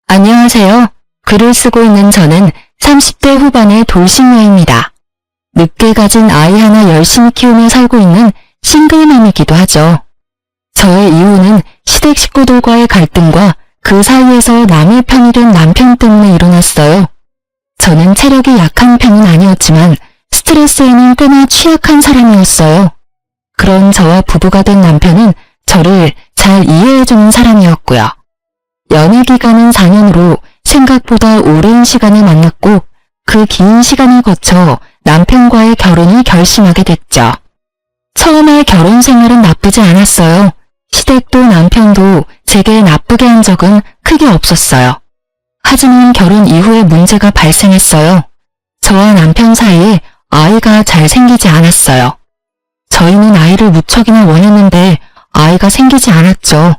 안녕하세요. 글을 쓰고 있는 저는 30대 후반의 돌싱녀입니다. 늦게 가진 아이 하나 열심히 키우며 살고 있는 싱글맘이기도 하죠. 저의 이혼은 시댁 식구들과의 갈등과 그 사이에서 남의 편이 된 남편 때문에 일어났어요. 저는 체력이 약한 편은 아니었지만 스트레스에는 꽤나 취약한 사람이었어요. 그런 저와 부부가 된 남편은 저를 잘 이해해주는 사람이었고요. 연애 기간은 4년으로 생각보다 오랜 시간을 만났고 그 긴 시간을 거쳐 남편과의 결혼을 결심하게 됐죠. 처음에 결혼 생활은 나쁘지 않았어요. 시댁도 남편도 제게 나쁘게 한 적은 크게 없었어요. 하지만 결혼 이후에 문제가 발생했어요. 저와 남편 사이에 아이가 잘 생기지 않았어요. 저희는 아이를 무척이나 원했는데 아이가 생기지 않았죠.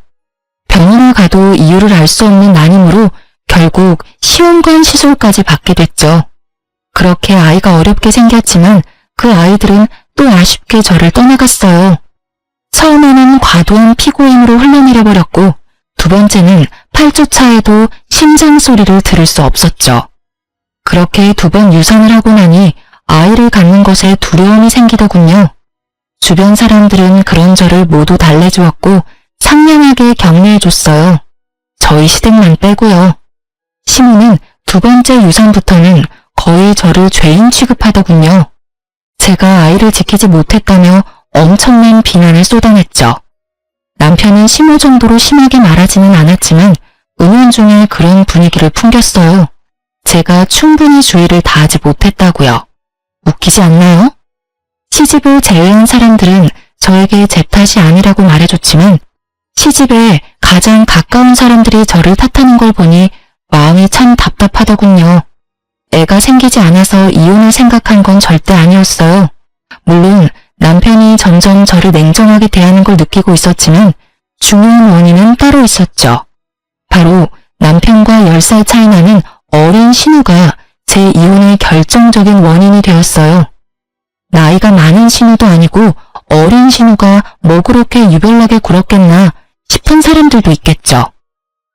병원을 가도 이유를 알 수 없는 난임으로 결국 시험관 시술까지 받게 됐죠. 그렇게 아이가 어렵게 생겼지만 그 아이들은 또 아쉽게 저를 떠나갔어요. 처음에는 과도한 피고임으로 흘러내려버렸고 두 번째는 8주 차에도 심장 소리를 들을 수 없었죠. 그렇게 2번 유산을 하고 나니 아이를 갖는 것에 두려움이 생기더군요. 주변 사람들은 그런 저를 모두 달래주었고 상냥하게 격려해줬어요. 저희 시댁만 빼고요. 시모는 2번째 유산부터는 거의 저를 죄인 취급하더군요. 제가 아이를 지키지 못했다며 엄청난 비난을 쏟아냈죠. 남편은 시모 정도로 심하게 말하지는 않았지만 은연중에 그런 분위기를 풍겼어요. 제가 충분히 주의를 다하지 못했다고요. 웃기지 않나요? 시집을 제외한 사람들은 저에게 제 탓이 아니라고 말해줬지만 시집에 가장 가까운 사람들이 저를 탓하는 걸 보니 마음이 참 답답하더군요. 애가 생기지 않아서 이혼을 생각한 건 절대 아니었어요. 물론 남편이 점점 저를 냉정하게 대하는 걸 느끼고 있었지만 중요한 원인은 따로 있었죠. 바로 남편과 10살 차이 나는 어린 신우가 제 이혼의 결정적인 원인이 되었어요. 나이가 많은 신우도 아니고 어린 신우가 뭐 그렇게 유별나게 굴었겠나 싶은 사람들도 있겠죠.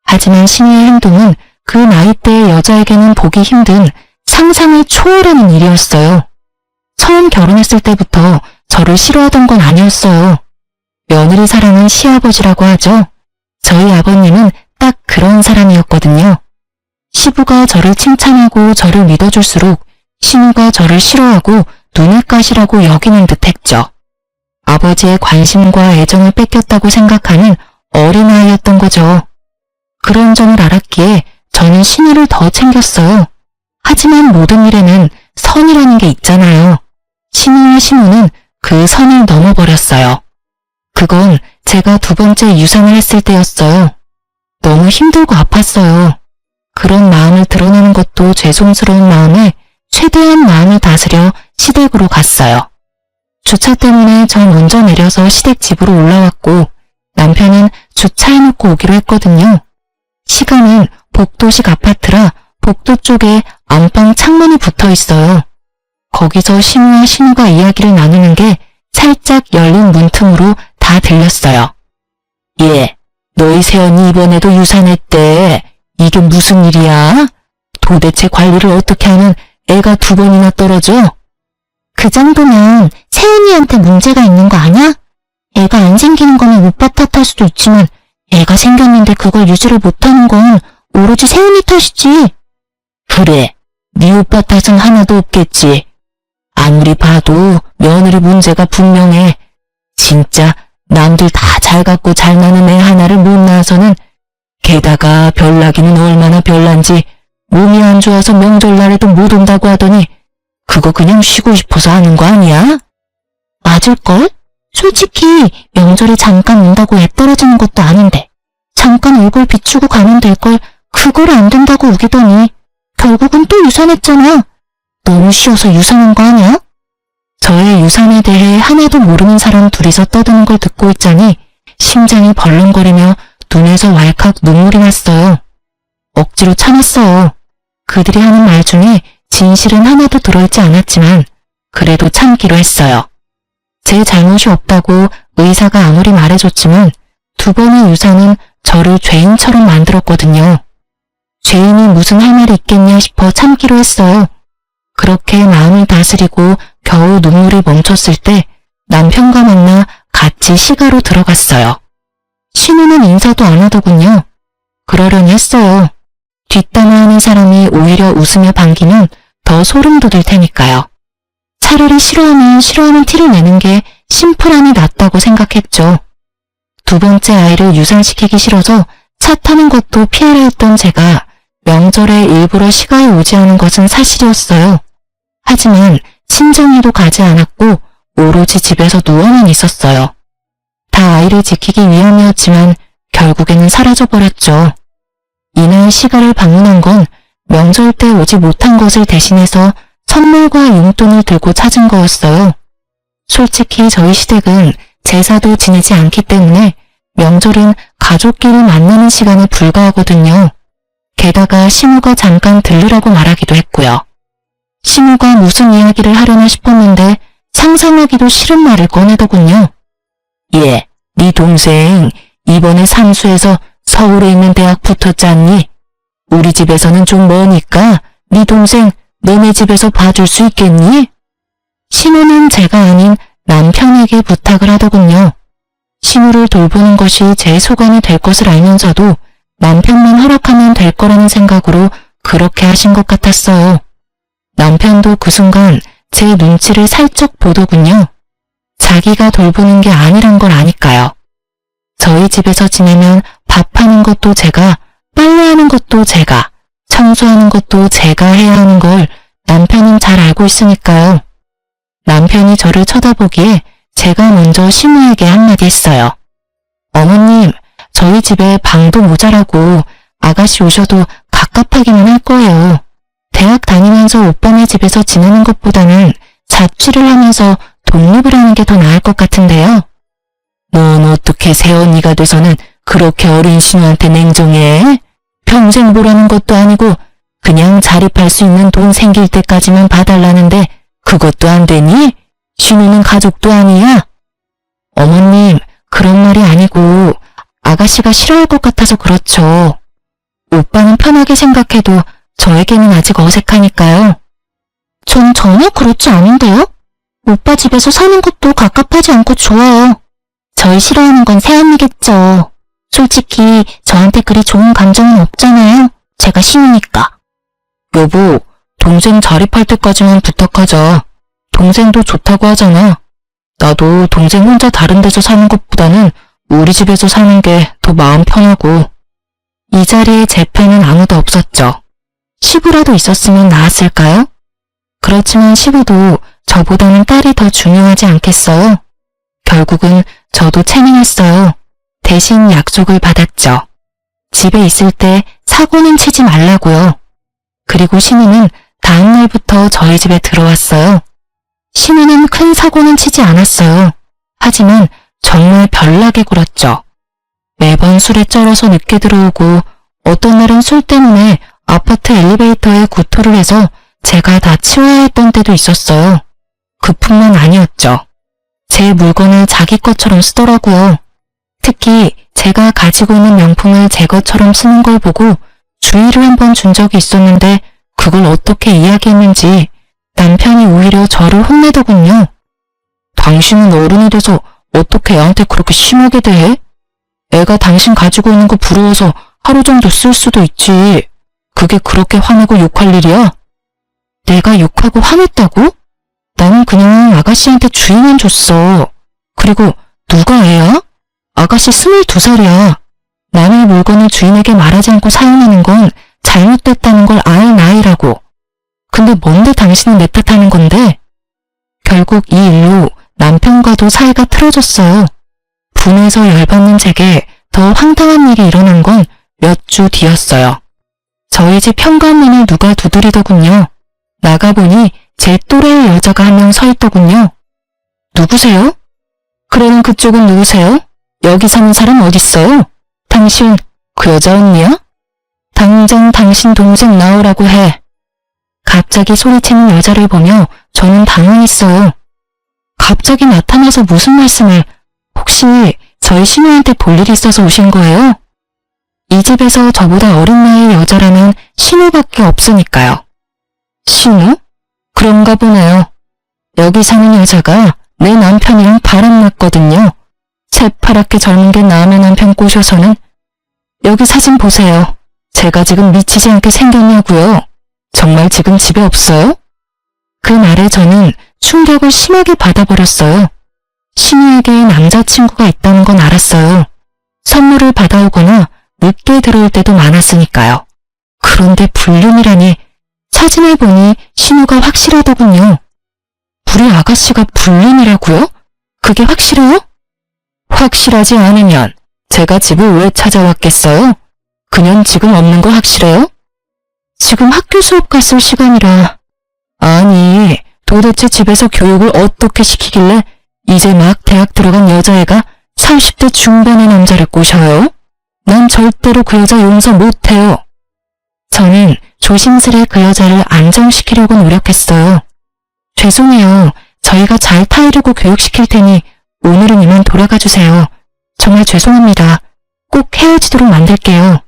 하지만 신우의 행동은 그 나이대의 여자에게는 보기 힘든 상상을 초월하는 일이었어요. 처음 결혼했을 때부터 저를 싫어하던 건 아니었어요. 며느리 사랑은 시아버지라고 하죠. 저희 아버님은 딱 그런 사람이었거든요. 시부가 저를 칭찬하고 저를 믿어줄수록 신우가 저를 싫어하고 눈엣 가시라고 여기는 듯 했죠. 아버지의 관심과 애정을 뺏겼다고 생각하는 어린아이였던 거죠. 그런 점을 알았기에 저는 신우를 더 챙겼어요. 하지만 모든 일에는 선이라는 게 있잖아요. 신우와 시모는 그 선을 넘어버렸어요. 그건 제가 2번째 유산을 했을 때였어요. 너무 힘들고 아팠어요. 그런 마음을 드러내는 것도 죄송스러운 마음에 최대한 마음을 다스려 시댁으로 갔어요. 주차 때문에 저 먼저 내려서 시댁 집으로 올라왔고 남편은 주차해놓고 오기로 했거든요. 시간은 복도식 아파트라 복도 쪽에 안방 창문이 붙어 있어요. 거기서 시모와 신우가 이야기를 나누는 게 살짝 열린 문틈으로 다 들렸어요. 예, 너희 새언니 이번에도 유산했대. 이게 무슨 일이야? 도대체 관리를 어떻게 하면 애가 2번이나 떨어져? 그 정도면 새언니한테 문제가 있는 거 아니야? 애가 안 생기는 거면 오빠 탓할 수도 있지만 애가 생겼는데 그걸 유지를 못하는 건 오로지 새언니 탓이지. 그래, 네 오빠 탓은 하나도 없겠지. 아무리 봐도 며느리 문제가 분명해. 진짜 남들 다 잘 갖고 잘 나는 애 하나를 못 낳아서는 게다가 별나기는 얼마나 별난지 몸이 안 좋아서 명절날에도 못 온다고 하더니 그거 그냥 쉬고 싶어서 하는 거 아니야? 맞을걸? 솔직히 명절에 잠깐 온다고 애 떨어지는 것도 아닌데 잠깐 얼굴 비추고 가면 될 걸 그걸 안 된다고 우기더니 결국은 또 유산했잖아. 너무 쉬워서 유산한 거 아니야? 저의 유산에 대해 하나도 모르는 사람 둘이서 떠드는 걸 듣고 있자니 심장이 벌렁거리며 눈에서 왈칵 눈물이 났어요. 억지로 참았어요. 그들이 하는 말 중에 진실은 하나도 들어있지 않았지만 그래도 참기로 했어요. 제 잘못이 없다고 의사가 아무리 말해줬지만 2번의 유산은 저를 죄인처럼 만들었거든요. 죄인이 무슨 할 말이 있겠냐 싶어 참기로 했어요. 그렇게 마음을 다스리고 겨우 눈물이 멈췄을 때 남편과 만나 같이 시가로 들어갔어요. 신우는 인사도 안 하더군요. 그러려니 했어요. 뒷담화하는 사람이 오히려 웃으며 반기면 더 소름 돋을 테니까요. 차라리 싫어하면 싫어하는 티를 내는 게 심플함이 낫다고 생각했죠. 두 번째 아이를 유산시키기 싫어서 차 타는 것도 피하려 했던 제가 명절에 일부러 시가에 오지 않은 것은 사실이었어요. 하지만 친정에도 가지 않았고 오로지 집에서 누워만 있었어요. 다 아이를 지키기 위함이었지만 결국에는 사라져버렸죠. 이날 시가를 방문한 건 명절 때 오지 못한 것을 대신해서 선물과 용돈을 들고 찾은 거였어요. 솔직히 저희 시댁은 제사도 지내지 않기 때문에 명절은 가족끼리 만나는 시간에 불과하거든요. 게다가 시무가 잠깐 들르라고 말하기도 했고요. 시무가 무슨 이야기를 하려나 싶었는데 상상하기도 싫은 말을 꺼내더군요. 예, 네 동생 이번에 삼수해서 서울에 있는 대학 붙었잖니? 우리 집에서는 좀 머니까 네 동생 너네 집에서 봐줄 수 있겠니? 시무는 제가 아닌 남편에게 부탁을 하더군요. 시무를 돌보는 것이 제 소관이 될 것을 알면서도 남편만 허락하면 될 거라는 생각으로 그렇게 하신 것 같았어요. 남편도 그 순간 제 눈치를 살짝 보더군요. 자기가 돌보는 게 아니란 걸 아니까요. 저희 집에서 지내면 밥하는 것도 제가, 빨래하는 것도 제가, 청소하는 것도 제가 해야 하는 걸 남편은 잘 알고 있으니까요. 남편이 저를 쳐다보기에 제가 먼저 시무에게 한마디 했어요. 어머님, 저희 집에 방도 모자라고 아가씨 오셔도 갑갑하기만 할 거예요. 대학 다니면서 오빠네 집에서 지내는 것보다는 자취를 하면서 독립을 하는 게 더 나을 것 같은데요. 넌 어떻게 새언니가 돼서는 그렇게 어린 신우한테 냉정해? 평생 보라는 것도 아니고 그냥 자립할 수 있는 돈 생길 때까지만 봐달라는데 그것도 안 되니? 신우는 가족도 아니야? 어머님, 그런 말이 아니고 아가씨가 싫어할 것 같아서 그렇죠. 오빠는 편하게 생각해도 저에게는 아직 어색하니까요. 전 전혀 그렇지 않은데요? 오빠 집에서 사는 것도 갑갑하지 않고 좋아요. 절 싫어하는 건 새언니겠죠. 솔직히 저한테 그리 좋은 감정은 없잖아요. 제가 신우니까. 여보, 동생 자립할 때까지만 부탁하자. 동생도 좋다고 하잖아. 나도 동생 혼자 다른 데서 사는 것보다는 우리 집에서 사는 게 더 마음 편하고. 이 자리에 제 편은 아무도 없었죠. 시부라도 있었으면 나았을까요? 그렇지만 시부도 저보다는 딸이 더 중요하지 않겠어요? 결국은 저도 체면했어요. 대신 약속을 받았죠. 집에 있을 때 사고는 치지 말라고요. 그리고 신우는 다음 날부터 저희 집에 들어왔어요. 신우는 큰 사고는 치지 않았어요. 하지만 정말 별나게 굴었죠. 매번 술에 쩔어서 늦게 들어오고 어떤 날은 술 때문에 아파트 엘리베이터에 구토를 해서 제가 다 치워야 했던 때도 있었어요. 그 뿐만 아니었죠. 제 물건을 자기 것처럼 쓰더라고요. 특히 제가 가지고 있는 명품을 제 것처럼 쓰는 걸 보고 주의를 한번 준 적이 있었는데 그걸 어떻게 이야기했는지 남편이 오히려 저를 혼내더군요. 당신은 어른이 돼서 어떻게 애한테 그렇게 심하게 대해? 애가 당신 가지고 있는 거 부러워서 하루 정도 쓸 수도 있지. 그게 그렇게 화내고 욕할 일이야? 내가 욕하고 화냈다고? 나는 그냥 아가씨한테 주의만 줬어. 그리고 누가 애야? 아가씨 22살이야. 남의 물건을 주인에게 말하지 않고 사용하는 건 잘못됐다는 걸 알 나이라고. 근데 뭔데 당신은 내 탓하는 건데? 결국 이 일로 남편과도 사이가 틀어졌어요. 분해서 열받는 제게 더 황당한 일이 일어난 건 몇 주 뒤였어요. 저희 집 현관문을 누가 두드리더군요. 나가보니 제 또래의 여자가 한 명 서 있더군요. 누구세요? 그러는 그쪽은 누구세요? 여기 사는 사람 어딨어요? 당신 그 여자 언니야? 당장 당신 동생 나오라고 해. 갑자기 소리치는 여자를 보며 저는 당황했어요. 갑자기 나타나서 무슨 말씀을, 혹시 저희 신우한테 볼 일이 있어서 오신 거예요? 이 집에서 저보다 어린 나이의 여자라면 수밖에 없으니까요. 신우? 그런가 보네요. 여기 사는 여자가 내 남편이랑 바람났거든요. 새파랗게 젊은 게 남의 남편 꼬셔서는. 여기 사진 보세요. 제가 지금 미치지 않게 생겼냐고요. 정말 지금 집에 없어요? 그 말에 저는 충격을 심하게 받아버렸어요. 신우에게 남자친구가 있다는 건 알았어요. 선물을 받아오거나 늦게 들어올 때도 많았으니까요. 그런데 불륜이라니. 사진을 보니 신우가 확실하더군요. 우리 아가씨가 불륜이라고요? 그게 확실해요? 확실하지 않으면 제가 집을 왜 찾아왔겠어요? 그년 지금 없는 거 확실해요? 지금 학교 수업 갔을 시간이라. 아니, 도대체 집에서 교육을 어떻게 시키길래 이제 막 대학 들어간 여자애가 30대 중반의 남자를 꼬셔요? 난 절대로 그 여자 용서 못해요. 저는 조심스레 그 여자를 안정시키려고 노력했어요. 죄송해요. 저희가 잘 타이르고 교육시킬 테니 오늘은 이만 돌아가 주세요. 정말 죄송합니다. 꼭 헤어지도록 만들게요.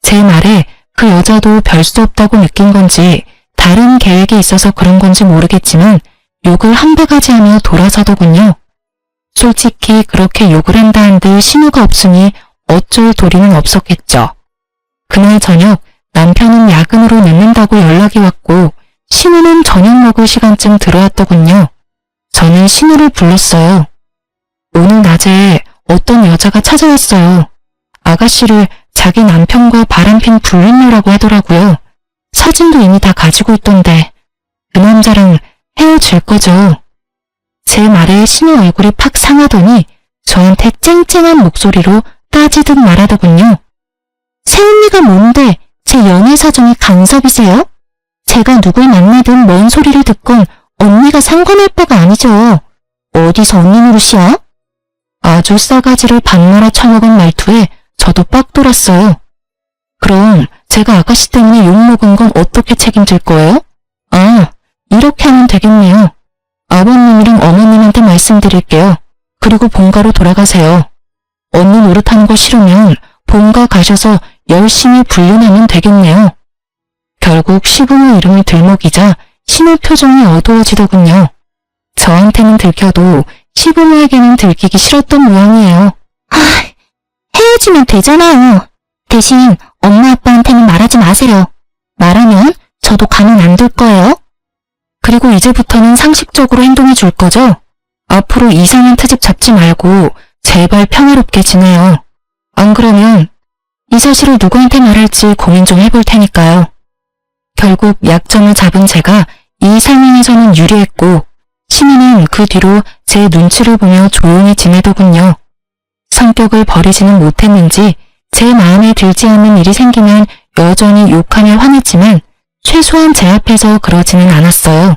제 말에 그 여자도 별 수 없다고 느낀 건지 다른 계획이 있어서 그런 건지 모르겠지만 욕을 한 바가지 하며 돌아서더군요. 솔직히 그렇게 욕을 한다 한들 신우가 없으니 어쩔 도리는 없었겠죠. 그날 저녁 남편은 야근으로 늦는다고 연락이 왔고 신우는 저녁 먹을 시간쯤 들어왔더군요. 저는 신우를 불렀어요. 오늘 낮에 어떤 여자가 찾아왔어요. 아가씨를 자기 남편과 바람핀 불륜녀라고 하더라고요. 사진도 이미 다 가지고 있던데 그 남자랑 헤어질 거죠. 제 말에 신우 얼굴이 팍 상하더니 저한테 쨍쨍한 목소리로 따지듯 말하더군요. 새언니가 뭔데 제 연애 사정이 간섭이세요? 제가 누굴 만나든 뭔 소리를 듣건 언니가 상관할 바가 아니죠. 어디서 언니 노릇이야? 아주 싸가지를 반말아 쳐먹은 말투에 저도 빡 돌았어요. 그럼 제가 아가씨 때문에 욕먹은 건 어떻게 책임질 거예요? 아, 이렇게 하면 되겠네요. 아버님이랑 어머님한테 말씀드릴게요. 그리고 본가로 돌아가세요. 언니 노릇하는 거 싫으면 본가 가셔서 열심히 불륜하면 되겠네요. 결국 시부모 이름을 들먹이자 신우 표정이 어두워지더군요. 저한테는 들켜도 시부모에게는 들키기 싫었던 모양이에요. 헤어지면 되잖아요. 대신 엄마 아빠한테는 말하지 마세요. 말하면 저도 가만 안 둘 거예요. 그리고 이제부터는 상식적으로 행동해 줄 거죠? 앞으로 이상한 트집 잡지 말고 제발 평화롭게 지내요. 안 그러면 이 사실을 누구한테 말할지 고민 좀 해볼 테니까요. 결국 약점을 잡은 제가 이 상황에서는 유리했고 신우는 그 뒤로 제 눈치를 보며 조용히 지내더군요. 성격을 버리지는 못했는지 제 마음에 들지 않는 일이 생기면 여전히 욕하며 화냈지만 최소한 제 앞에서 그러지는 않았어요.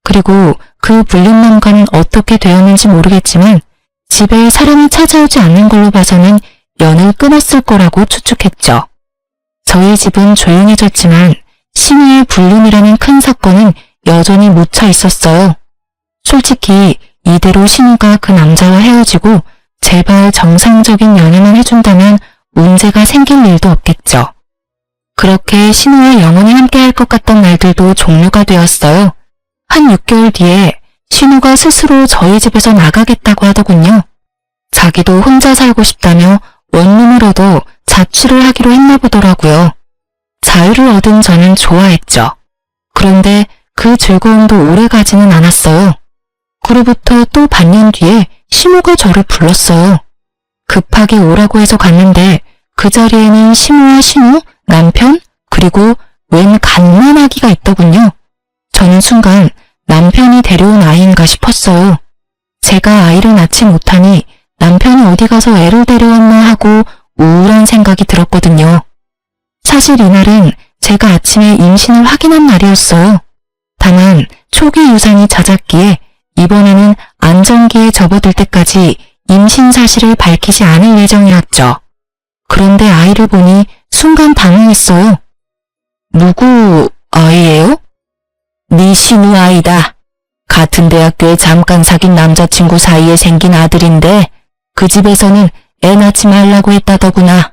그리고 그 불륜남과는 어떻게 되었는지 모르겠지만 집에 사람이 찾아오지 않는 걸로 봐서는 연을 끊었을 거라고 추측했죠. 저희 집은 조용해졌지만 신우의 불륜이라는 큰 사건은 여전히 묻혀 있었어요. 솔직히 이대로 신우가 그 남자와 헤어지고 제발 정상적인 연애만 해준다면 문제가 생길 일도 없겠죠. 그렇게 신우와 영원히 함께할 것 같던 날들도 종료가 되었어요. 한 6개월 뒤에 신우가 스스로 저희 집에서 나가겠다고 하더군요. 자기도 혼자 살고 싶다며 원룸을 얻어 자취를 하기로 했나 보더라고요. 자유를 얻은 저는 좋아했죠. 그런데 그 즐거움도 오래 가지는 않았어요. 그로부터 또 반년 뒤에 시모가 저를 불렀어요. 급하게 오라고 해서 갔는데 그 자리에는 시모와 신우, 남편, 그리고 웬 갓난아기가 있더군요. 저는 순간 남편이 데려온 아이인가 싶었어요. 제가 아이를 낳지 못하니 남편이 어디 가서 애를 데려왔나 하고 우울한 생각이 들었거든요. 사실 이날은 제가 아침에 임신을 확인한 날이었어요. 다만 초기 유산이 잦았기에 이번에는 안정기에 접어들 때까지 임신 사실을 밝히지 않을 예정이었죠. 그런데 아이를 보니 순간 당황했어요. 누구 아이예요? 네 신우 아이다. 같은 대학교에 잠깐 사귄 남자친구 사이에 생긴 아들인데 그 집에서는 애 낳지 말라고 했다더구나.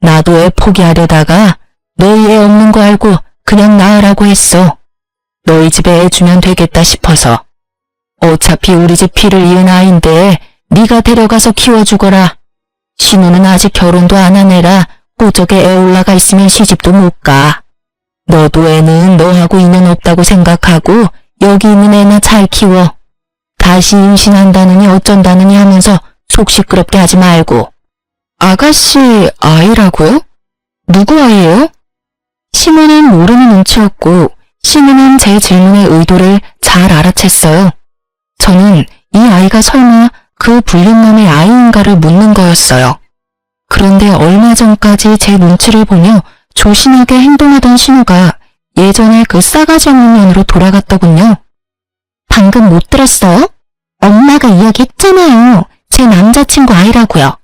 나도 애 포기하려다가 너희 애 없는 있는 거 알고 그냥 낳으라고 했어. 너희 집에 애 주면 되겠다 싶어서. 어차피 우리 집 피를 이은 아이인데 네가 데려가서 키워주거라. 신우는 아직 결혼도 안 한 애라 꼬적에 애 올라가 있으면 시집도 못 가. 너도 애는 너하고 인연 없다고 생각하고 여기 있는 애나 잘 키워. 다시 임신한다느니 어쩐다느니 하면서 속 시끄럽게 하지 말고. 아가씨 아이라고요? 누구 아이예요? 시모는 모르는 눈치였고 신우는 제 질문의 의도를 잘 알아챘어요. 저는 이 아이가 설마 그 불륜남의 아이인가를 묻는 거였어요. 그런데 얼마 전까지 제 눈치를 보며 조신하게 행동하던 신우가 예전에 그 싸가지 없는 년으로 돌아갔더군요. 방금 못 들었어요? 엄마가 이야기했잖아요. 제 남자친구 아이라고요.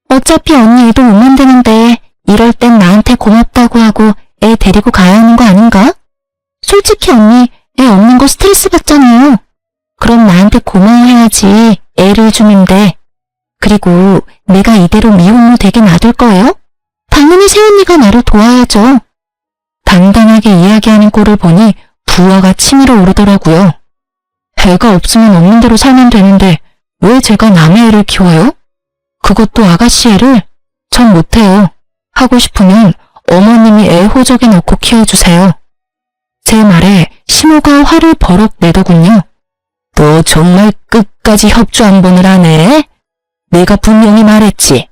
어차피 언니 애도 못 만드는데 이럴 땐 나한테 고맙다고 하고 애 데리고 가야 하는 거 아닌가? 솔직히 언니 애 없는 거 스트레스 받잖아요. 그럼 나한테 고마워해야지 애를 주는데. 그리고 내가 이대로 미혼모 되게 놔둘 거예요? 당연히 새언니가 나를 도와야죠. 당당하게 이야기하는 꼴을 보니 부하가 치밀어 오르더라고요. 애가 없으면 없는 대로 살면 되는데 왜 제가 남의 애를 키워요? 그것도 아가씨 애를? 전 못해요. 하고 싶으면 어머님이 애 호적에 넣고 키워주세요. 제 말에 신호가 화를 버럭 내더군요. 너 정말 끝까지 협조 한 번을 하네? 내가 분명히 말했지.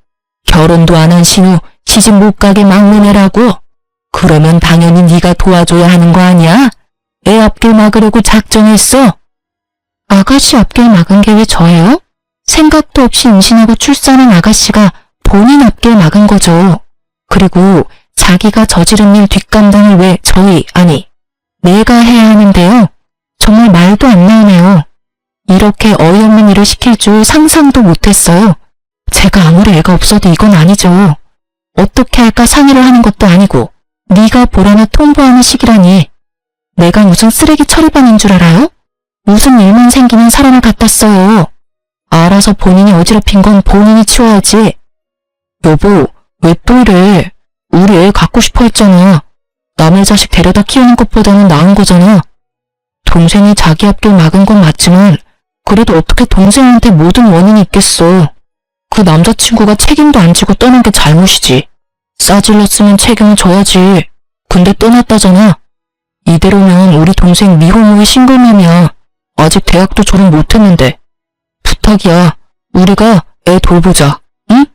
결혼도 안 한 신우 시집 못 가게 막는 애라고. 그러면 당연히 네가 도와줘야 하는 거 아니야? 애 앞길 막으려고 작정했어. 아가씨 앞길 막은 게 왜 저예요? 생각도 없이 임신하고 출산한 아가씨가 본인 앞길 막은 거죠. 그리고 자기가 저지른 일 뒷감당을 왜 아니 내가 해야 하는데요. 정말 말도 안 나오네요. 이렇게 어이없는 일을 시킬 줄 상상도 못했어요. 제가 아무리 애가 없어도 이건 아니죠. 어떻게 할까 상의를 하는 것도 아니고 네가 보라며 통보하는 식이라니. 내가 무슨 쓰레기 처리반인 줄 알아요? 무슨 일만 생기면 사람을 갖다 써요. 알아서 본인이 어지럽힌 건 본인이 치워야지. 여보, 왜 또 이래? 우리 애 갖고 싶어 했잖아. 남의 자식 데려다 키우는 것보다는 나은 거잖아. 동생이 자기 앞길 막은 건 맞지만 그래도 어떻게 동생한테 모든 원인이 있겠어. 그 남자친구가 책임도 안 지고 떠난 게 잘못이지. 싸질렀으면 책임을 져야지. 근데 떠났다잖아. 이대로면 우리 동생 미혼모의 싱글맘이야. 아직 대학도 졸업 못했는데. 부탁이야. 우리가 애 돌보자. 응?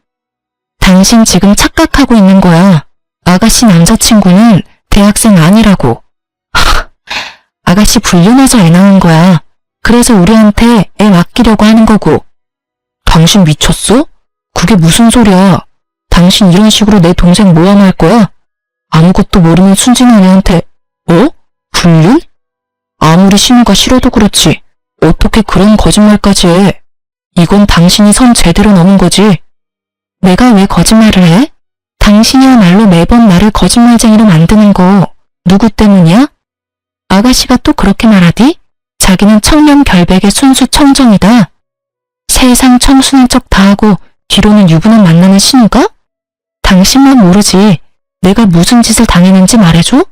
당신 지금 착각하고 있는 거야. 아가씨 남자친구는 대학생 아니라고. 아가씨 불륜해서 애 낳은 거야. 그래서 우리한테 애 맡기려고 하는 거고. 당신 미쳤어? 그게 무슨 소리야. 당신 이런 식으로 내 동생 모함할 거야? 아무것도 모르는 순진한 애한테 불륜? 아무리 신우가 싫어도 그렇지 어떻게 그런 거짓말까지 해. 이건 당신이 선 제대로 넘은 거지. 내가 왜 거짓말을 해? 당신이야말로 매번 나를 거짓말쟁이로 만드는 거 누구 때문이야? 아가씨가 또 그렇게 말하디? 자기는 청렴결백의 순수 청정이다. 세상 청순한 척 다하고 뒤로는 유부남 만나는 신우가? 당신만 모르지. 내가 무슨 짓을 당했는지 말해줘?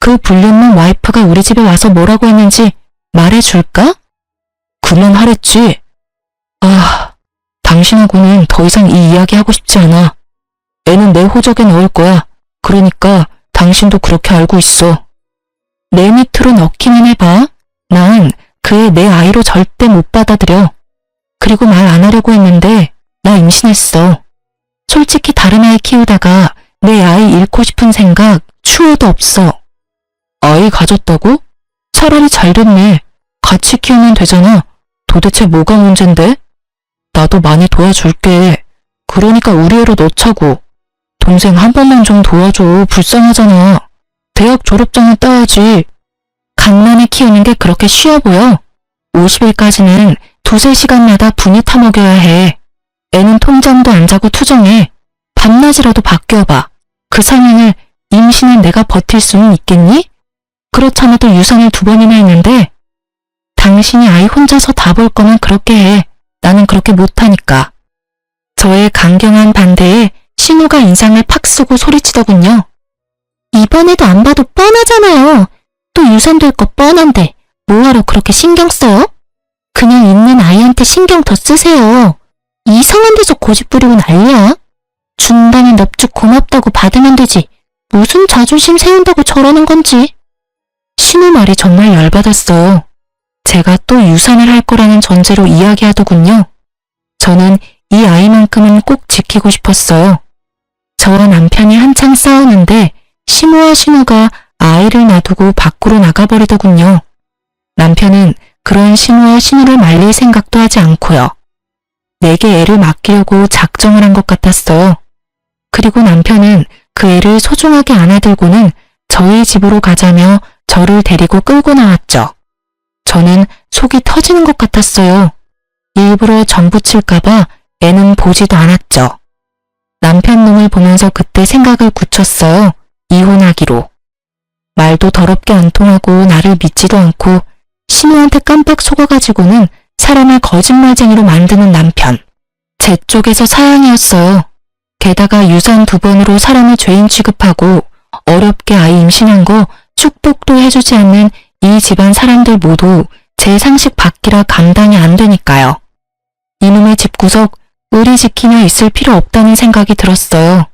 그 불륜남 와이프가 우리 집에 와서 뭐라고 했는지 말해줄까? 그만하랬지. 당신하고는 더 이상 이 이야기 하고 싶지 않아. 애는 내 호적에 넣을 거야. 그러니까 당신도 그렇게 알고 있어. 내 밑으로 넣기만 해봐. 난 그 애 내 아이로 절대 못 받아들여. 그리고 말 안 하려고 했는데 나 임신했어. 솔직히 다른 아이 키우다가 내 아이 잃고 싶은 생각 추호도 없어. 아이 가졌다고? 차라리 잘 됐네. 같이 키우면 되잖아. 도대체 뭐가 문젠데? 나도 많이 도와줄게. 그러니까 우리 애로 넣자고. 동생 한 번만 좀 도와줘. 불쌍하잖아. 대학 졸업장은 따야지. 갓난애 키우는 게 그렇게 쉬워 보여? 50일까지는 2~3시간마다 분유 타먹여야 해. 애는 통잠도 안 자고 투정해. 밤낮이라도 바뀌어봐. 그 상황을 임신한 내가 버틸 수는 있겠니? 그렇잖아도 유산을 2번이나 했는데. 당신이 아이 혼자서 다 볼 거면 그렇게 해. 나는 그렇게 못하니까. 저의 강경한 반대에 신우가 인상을 팍 쓰고 소리치더군요. 이번에도 안 봐도 뻔하잖아요. 또 유산될 거 뻔한데 뭐하러 그렇게 신경 써요? 그냥 있는 아이한테 신경 더 쓰세요. 이상한 데서 고집 부리고 난리야. 준다면 넙죽 고맙다고 받으면 되지. 무슨 자존심 세운다고 저러는 건지. 신우 말이 정말 열받았어요. 제가 또 유산을 할 거라는 전제로 이야기하더군요. 저는 이 아이만큼은 꼭 지키고 싶었어요. 저와 남편이 한창 싸우는데 시모와 신우가 아이를 놔두고 밖으로 나가버리더군요. 남편은 그런 시모와 신우를 말릴 생각도 하지 않고요. 내게 애를 맡기려고 작정을 한 것 같았어요. 그리고 남편은 그 애를 소중하게 안아들고는 저희 집으로 가자며 저를 데리고 끌고 나왔죠. 저는 속이 터지는 것 같았어요. 일부러 전 붙일까봐 애는 보지도 않았죠. 남편 놈을 보면서 그때 생각을 굳혔어요. 이혼하기로. 말도 더럽게 안 통하고 나를 믿지도 않고 신우한테 깜빡 속아가지고는 사람을 거짓말쟁이로 만드는 남편. 제 쪽에서 사양이었어요. 게다가 유산 2번으로 사람을 죄인 취급하고 어렵게 아이 임신한 거 축복도 해주지 않는 이 집안 사람들 모두 제 상식 밖이라 감당이 안 되니까요. 이놈의 집구석 의리 지키며 있을 필요 없다는 생각이 들었어요.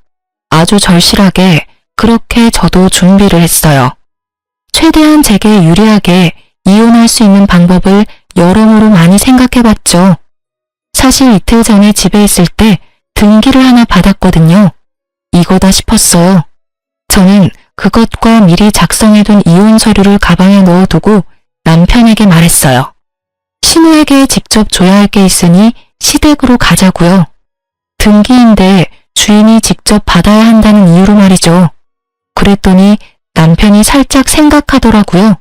아주 절실하게 그렇게 저도 준비를 했어요. 최대한 제게 유리하게 이혼할 수 있는 방법을 여러모로 많이 생각해봤죠. 사실 이틀 전에 집에 있을 때 등기를 하나 받았거든요. 이거다 싶었어요. 저는 그것과 미리 작성해둔 이혼 서류를 가방에 넣어두고 남편에게 말했어요. 신우에게 직접 줘야 할 게 있으니 시댁으로 가자고요. 등기인데 주인이 직접 받아야 한다는 이유로 말이죠. 그랬더니 남편이 살짝 생각하더라고요.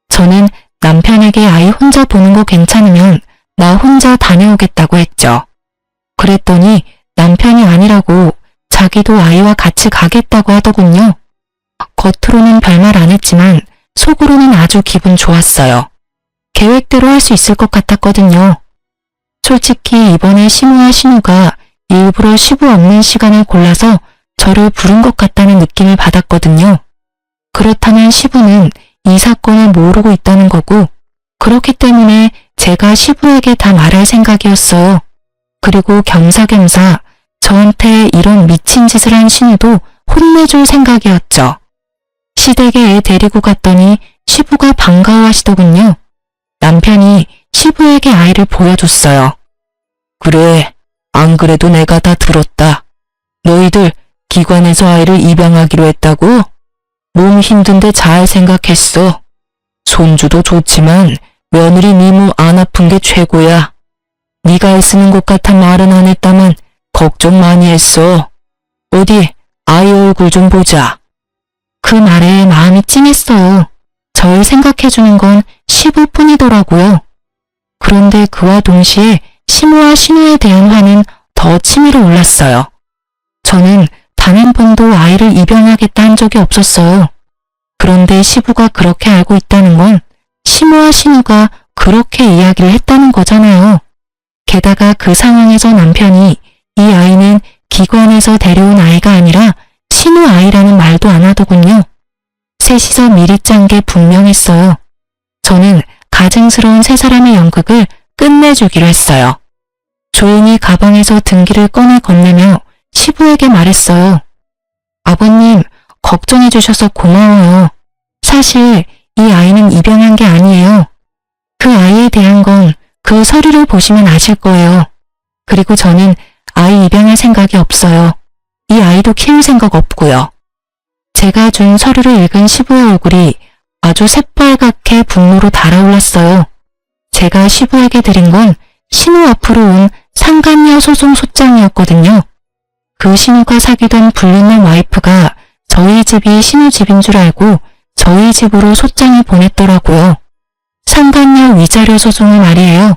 저는 남편에게 아이 혼자 보는 거 괜찮으면 나 혼자 다녀오겠다고 했죠. 그랬더니 남편이 아니라고 자기도 아이와 같이 가겠다고 하더군요. 겉으로는 별말 안 했지만 속으로는 아주 기분 좋았어요. 계획대로 할 수 있을 것 같았거든요. 솔직히 이번에 시모와 신우가 일부러 시부 없는 시간을 골라서 저를 부른 것 같다는 느낌을 받았거든요. 그렇다면 시부는 이 사건을 모르고 있다는 거고 그렇기 때문에 제가 시부에게 다 말할 생각이었어요. 그리고 겸사겸사 저한테 이런 미친 짓을 한 신우도 혼내줄 생각이었죠. 시댁에 애 데리고 갔더니 시부가 반가워하시더군요. 남편이 시부에게 아이를 보여줬어요. 그래, 안 그래도 내가 다 들었다. 너희들 기관에서 아이를 입양하기로 했다고? 몸 힘든데 잘 생각했어. 손주도 좋지만 며느리 니모 안 아픈 게 최고야. 네가 애쓰는 것 같아 말은 안 했다만 걱정 많이 했어. 어디 아이 얼굴 좀 보자. 그 말에 마음이 찡했어요. 절 생각해주는 건 시부뿐이더라고요. 그런데 그와 동시에 시모와 신우에 대한 화는 더 치밀어 올랐어요. 저는 단 한 번도 아이를 입양하겠다 한 적이 없었어요. 그런데 시부가 그렇게 알고 있다는 건 시모와 신우가 그렇게 이야기를 했다는 거잖아요. 게다가 그 상황에서 남편이 이 아이는 기관에서 데려온 아이가 아니라 신우 아이라는 말도 안 하더군요. 셋이서 미리 짠 게 분명했어요. 저는 가증스러운 세 사람의 연극을 끝내주기로 했어요. 조용히 가방에서 등기를 꺼내 건네며 시부에게 말했어요. 아버님, 걱정해 주셔서 고마워요. 사실 이 아이는 입양한 게 아니에요. 그 아이에 대한 건 그 서류를 보시면 아실 거예요. 그리고 저는 아이 입양할 생각이 없어요. 이 아이도 키울 생각 없고요. 제가 준 서류를 읽은 시부의 얼굴이 아주 새빨갛게 분노로 달아올랐어요. 제가 시부에게 드린 건 신우 앞으로 온 상간녀 소송 소장이었거든요. 그 신우가 사귀던 불륜남 와이프가 저희 집이 신우 집인 줄 알고 저희 집으로 소장을 보냈더라고요. 상간녀 위자료 소송을 말이에요.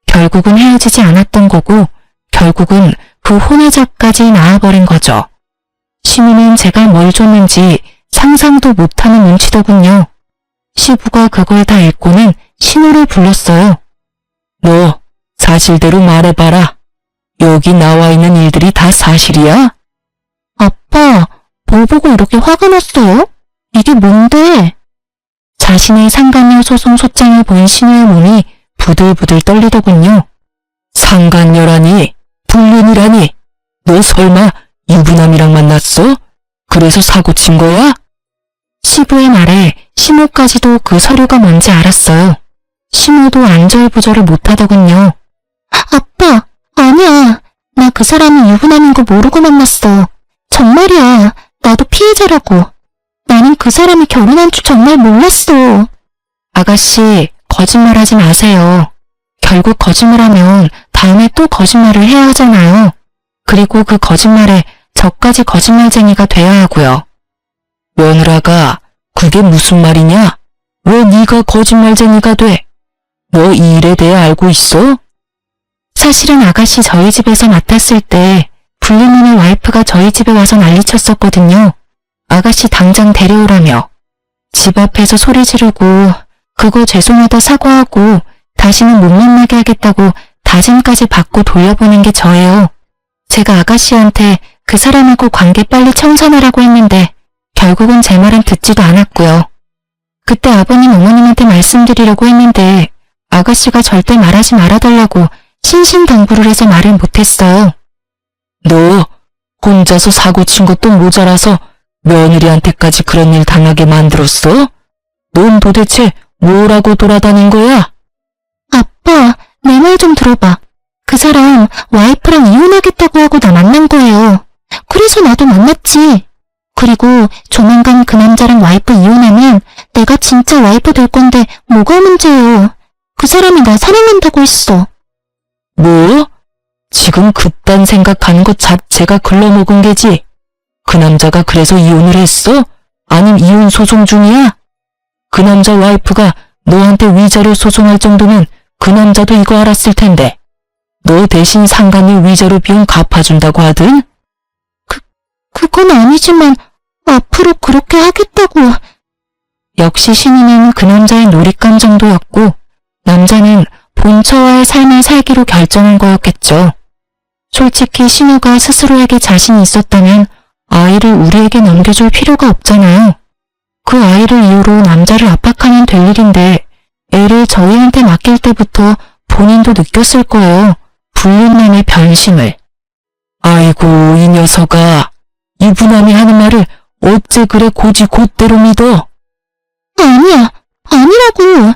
결국은 헤어지지 않았던 거고 결국은 그 혼외자까지 나와버린 거죠. 신우는 제가 뭘 줬는지 상상도 못하는 눈치더군요. 시부가 그걸 다 읽고는 신우를 불렀어요. 너 사실대로 말해봐라. 여기 나와 있는 일들이 다 사실이야? 아빠, 뭐 보고 이렇게 화가 났어요? 이게 뭔데? 자신의 상간녀 소송 소장을 본 신우의 몸이 부들부들 떨리더군요. 상간녀라니, 불륜이라니, 너 설마 유부남이랑 만났어? 그래서 사고 친 거야? 시부의 말에 신우까지도 그 서류가 뭔지 알았어요. 신우도 안절부절을 못하더군요. 아빠, 아니야. 나 그 사람이 유부남인 거 모르고 만났어. 정말이야. 나도 피해자라고. 나는 그 사람이 결혼한 줄 정말 몰랐어. 아가씨, 거짓말하지 마세요. 결국 거짓말하면 다음에 또 거짓말을 해야 하잖아요. 그리고 그 거짓말에 저까지 거짓말쟁이가 돼야 하고요. 며느라가 그게 무슨 말이냐? 왜 네가 거짓말쟁이가 돼? 너 이 일에 대해 알고 있어? 사실은 아가씨 저희 집에서 맡았을 때 불륜녀의 와이프가 저희 집에 와서 난리쳤었거든요. 아가씨 당장 데려오라며. 집 앞에서 소리 지르고 그거 죄송하다 사과하고 다시는 못 만나게 하겠다고 다짐까지 받고 돌려보낸 게 저예요. 제가 아가씨한테 그 사람하고 관계 빨리 청산하라고 했는데 결국은 제 말은 듣지도 않았고요. 그때 아버님 어머님한테 말씀드리려고 했는데 아가씨가 절대 말하지 말아달라고 신신당부를 해서 말을 못했어요. 너 혼자서 사고 친 것도 모자라서 며느리한테까지 그런 일 당하게 만들었어? 넌 도대체 뭐라고 돌아다닌 거야? 아빠, 내 말 좀 들어봐. 그 사람 와이프랑 이혼하겠다고 하고 나 만난 거예요. 그래서 나도 만났지. 그리고 조만간 그 남자랑 와이프 이혼하면 내가 진짜 와이프 될 건데 뭐가 문제예요. 그 사람이 나 사랑한다고 했어. 뭐? 지금 그딴 생각하는 것 자체가 글러먹은 게지. 그 남자가 그래서 이혼을 했어? 아님 이혼 소송 중이야? 그 남자 와이프가 너한테 위자료 소송할 정도면 그 남자도 이거 알았을 텐데. 너 대신 상간녀 위자료 비용 갚아준다고 하든? 그건 아니지만 앞으로 그렇게 하겠다고. 역시 신우는 그 남자의 놀잇감 정도였고 남자는 본처와의 삶을 살기로 결정한 거였겠죠. 솔직히 신우가 스스로에게 자신이 있었다면 아이를 우리에게 넘겨줄 필요가 없잖아요. 그 아이를 이유로 남자를 압박하면 될 일인데 애를 저희한테 맡길 때부터 본인도 느꼈을 거예요. 불륜남의 변심을. 아이고 이 녀석아. 유부남이 하는 말을 어째 그래 고지 곧대로 믿어? 아니야, 아니라고.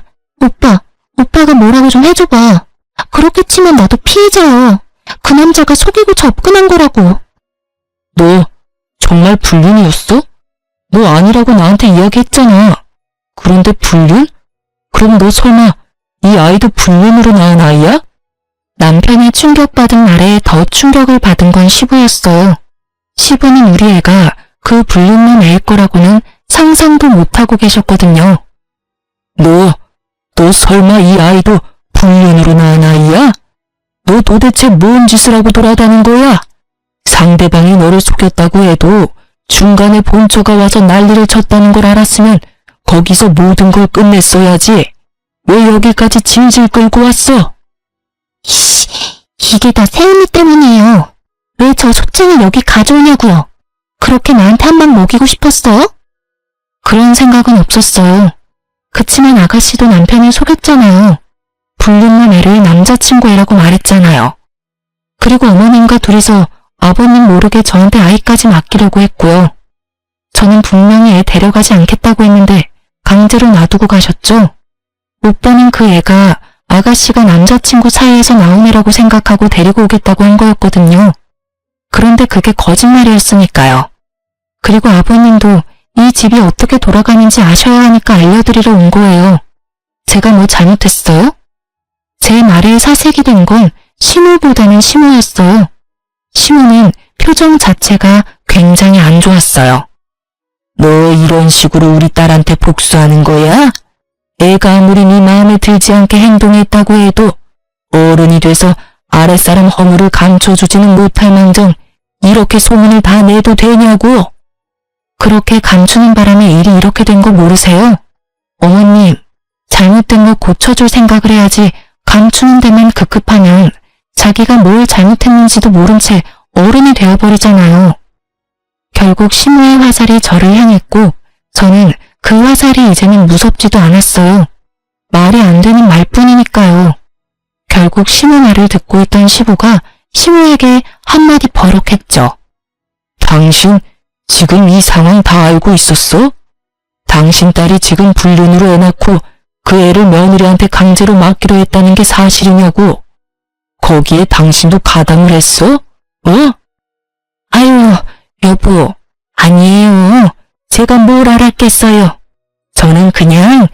오빠가 뭐라고 좀 해줘봐. 그렇게 치면 나도 피해자야. 그 남자가 속이고 접근한 거라고. 너 정말 불륜이었어? 너 아니라고 나한테 이야기했잖아. 그런데 불륜? 그럼 너 설마 이 아이도 불륜으로 낳은 아이야? 남편이 충격받은 말에 더 충격을 받은 건 시부였어요. 시부는 우리 애가 그 불륜남 애일 거라고는 상상도 못하고 계셨거든요. 너 설마 이 아이도 불륜으로 낳은 아이야? 너 도대체 뭔 짓을 하고 돌아다닌 거야? 상대방이 너를 속였다고 해도 중간에 본처가 와서 난리를 쳤다는 걸 알았으면 거기서 모든 걸 끝냈어야지. 왜 여기까지 질질 끌고 왔어? 이게 다 세은이 때문이에요. 왜 저 소장을 여기 가져오냐고요. 그렇게 나한테 한 방 먹이고 싶었어요? 그런 생각은 없었어요. 그치만 아가씨도 남편을 속였잖아요. 불륜남 애를 남자친구 애라고 말했잖아요. 그리고 어머님과 둘이서 아버님 모르게 저한테 아이까지 맡기려고 했고요. 저는 분명히 애 데려가지 않겠다고 했는데 강제로 놔두고 가셨죠. 오빠는 그 애가 아가씨가 남자친구 사이에서 나온 애라고 생각하고 데리고 오겠다고 한 거였거든요. 그런데 그게 거짓말이었으니까요. 그리고 아버님도 이 집이 어떻게 돌아가는지 아셔야 하니까 알려드리러 온 거예요. 제가 뭐 잘못했어요? 제 말에 사색이 된 건 신우보다는 시모였어요. 시모는 표정 자체가 굉장히 안 좋았어요. 너 이런 식으로 우리 딸한테 복수하는 거야? 애가 아무리 네 마음에 들지 않게 행동했다고 해도 어른이 돼서 아랫사람 허물을 감춰주지는 못할 망정 이렇게 소문을 다 내도 되냐고. 그렇게 감추는 바람에 일이 이렇게 된 거 모르세요? 어머님, 잘못된 거 고쳐줄 생각을 해야지 감추는 데만 급급하면 자기가 뭘 잘못했는지도 모른 채 어른이 되어버리잖아요. 결국 시모의 화살이 저를 향했고 저는 그 화살이 이제는 무섭지도 않았어요. 말이 안 되는 말뿐이니까요. 결국 시모 말을 듣고 있던 시부가 시모에게 한마디 버럭했죠. 당신 지금 이 상황 다 알고 있었어? 당신 딸이 지금 불륜으로 애 낳고 그 애를 며느리한테 강제로 맡기로 했다는 게 사실이냐고. 거기에 당신도 가담을 했어? 아유, 여보, 아니에요. 제가 뭘 알았겠어요. 저는 그냥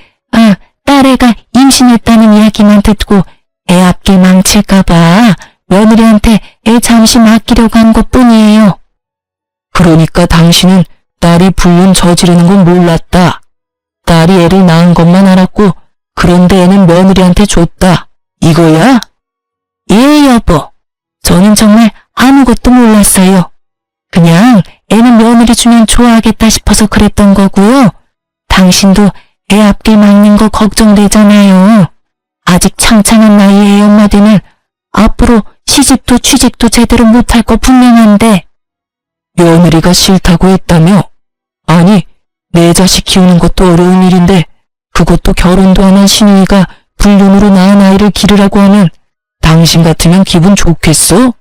딸애가 임신했다는 이야기만 듣고 애 앞길 망칠까봐 며느리한테 애 잠시 맡기려고 한 것뿐이에요. 그러니까 당신은 딸이 불륜 저지르는 건 몰랐다. 딸이 애를 낳은 것만 알았고 그런데 애는 며느리한테 줬다. 이거야? 예, 여보. 저는 정말 아무것도 몰랐어요. 그냥 애는 며느리 주면 좋아하겠다 싶어서 그랬던 거고요. 당신도 애 앞길 막는 거 걱정되잖아요. 아직 창창한 나이에 엄마 되면 앞으로 시집도 취직도 제대로 못할 거 분명한데. 며느리가 싫다고 했다며? 아니, 내 자식 키우는 것도 어려운 일인데 그것도 결혼도 안 한 시누이가 불륜으로 낳은 아이를 기르라고 하면 당신 같으면 기분 좋겠어?